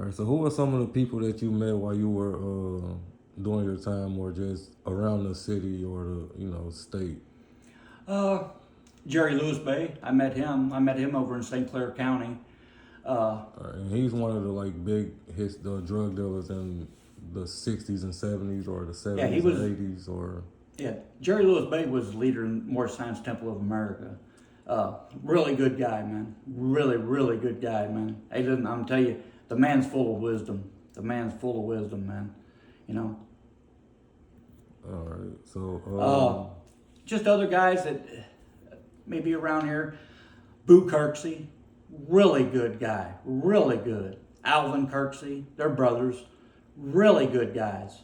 All right. So who were some of the people that you met while you were doing your time, or just around the city or the state? Uh, Jerry Lewis Bay. I met him. I met him over in St. Clair County. Uh, All right. And he's one of the like big hits, the drug dealers in the '60s and '70s, or the yeah, he '70s and was. '80s, or Yeah, Jerry Lewis Bay was the leader in Morris Science Temple of America. Really good guy, man. Really, really good guy, man. Hey, listen, I'm telling you, the man's full of wisdom. The man's full of wisdom, man. You know. all right. So Uh, just other guys that maybe around here. Boo Kirksey, really good guy. Really good. Alvin Kirksey, they're brothers. Really good guys.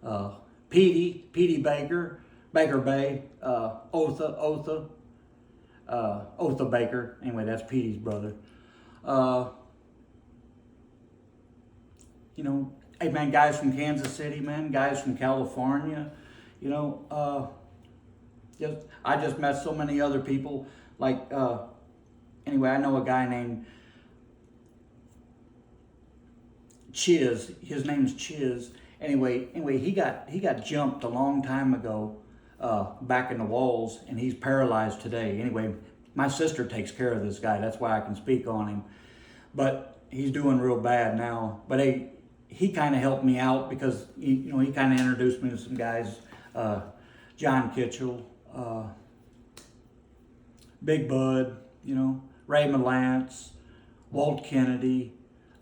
Uh, Petey Baker, Baker Bay, Otha Baker. Anyway, that's Petey's brother. Uh, hey man, guys from Kansas City, man, guys from California. You know, I just met so many other people. Like, anyway, I know a guy named Chiz. His name's Chiz. Anyway, he got jumped a long time ago, back in the walls, and he's paralyzed today. Anyway, my sister takes care of this guy. That's why I can speak on him. But he's doing real bad now. But he kind of helped me out because he kind of introduced me to some guys, John Kitchell, Big Bud, Raymond Lance, Walt Kennedy.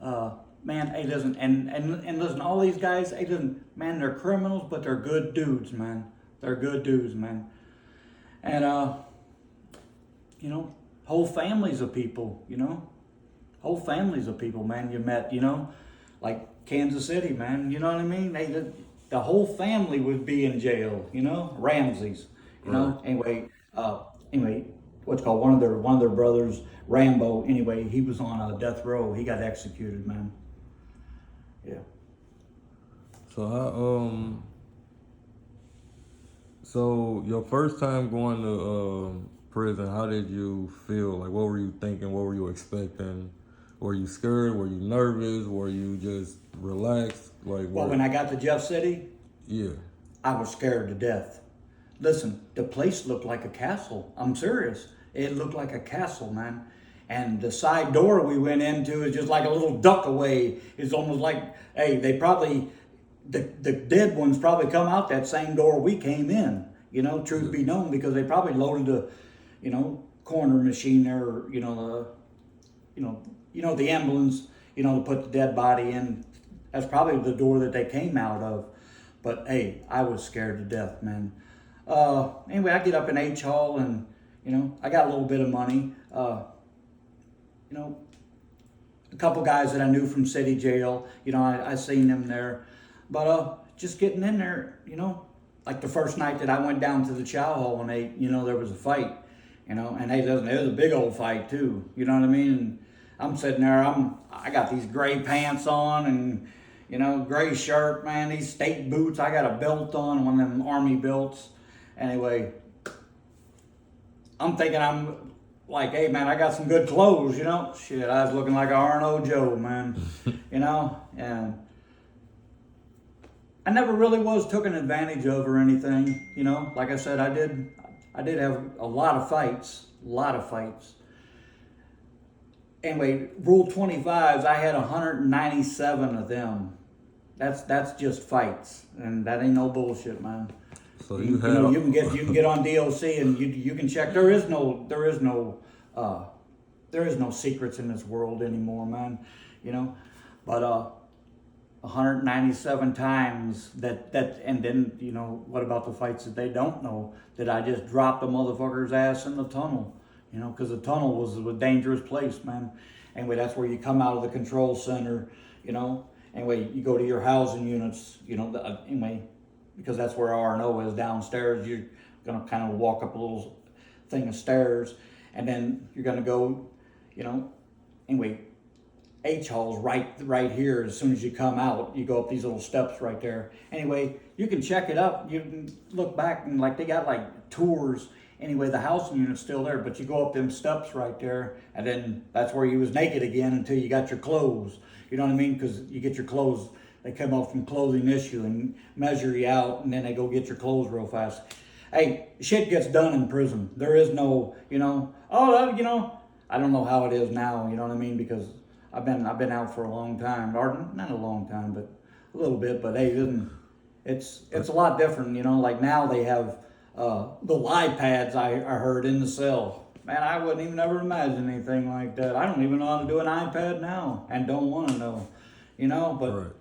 Man, hey, listen, and listen, all these guys, hey, listen, man, they're criminals, but they're good dudes, man. They're good dudes, man. And whole families of people, whole families of people, man. You met, like Kansas City, man. You know what I mean? The whole family would be in jail, Ramses, right. Anyway, what's called one of their brothers, Rambo. Anyway, he was on a death row. He got executed, man. Yeah. So so your first time going to prison, how did you feel? Like, what were you thinking? What were you expecting? Were you scared? Were you nervous? Were you just relaxed? Like, Well, what? when I got to Jeff City, Yeah. I was scared to death. Listen, the place looked like a castle. I'm serious. It looked like a castle, man. And the side door we went into is just like a little duck away. It's almost like, hey, the dead ones probably come out that same door we came in. Truth be known, because they probably loaded the, coroner machine there, or, the ambulance, to put the dead body in. That's probably the door that they came out of. But hey, I was scared to death, man. Anyway, I get up in H Hall, and I got a little bit of money. A couple guys that I knew from city jail. I seen them there. But just getting in there, like the first night that I went down to the chow hall, and there was a fight, and it was a big old fight too. You know what I mean? And I'm sitting there, I got these gray pants on, and gray shirt, man, these state boots. I got a belt on, one of them army belts. Anyway, I'm thinking I'm like, hey man, I got some good clothes, Shit, I was looking like a R&O Joe, man, and I never really was taken advantage of or anything, Like I said, I did have a lot of fights, Anyway, Rule 25s, I had 197 of them. That's just fights, and that ain't no bullshit, man. So You, you you had know a, you can get on DLC, and you can check. There is no secrets in this world anymore, man. But 197 times and then what about the fights that they don't know, that I just dropped a motherfucker's ass in the tunnel, because the tunnel was a dangerous place, man. Anyway, that's where you come out of the control center, Anyway, you go to your housing units, anyway, because that's where R&O is downstairs. You're gonna kind of walk up a little thing of stairs, and then you're gonna go, anyway, H Hall's right here. As soon as you come out, you go up these little steps right there. Anyway, you can check it up. You can look back, and like they got like tours, Anyway, the housing unit's still there, but you go up them steps right there, and then that's where you was naked again until you got your clothes. You know what I mean? Because you get your clothes, they come off from clothing issue and measure you out, and then they go get your clothes real fast. Hey, shit gets done in prison. There is no, I don't know how it is now. You know what I mean? Because I've been out for a long time, or not a long time, but a little bit. But hey, it's a lot different. Like now they have the live pads. I heard in the cell. Man, I wouldn't even ever imagine anything like that. I don't even know how to do an iPad now, and don't want to know. But Right.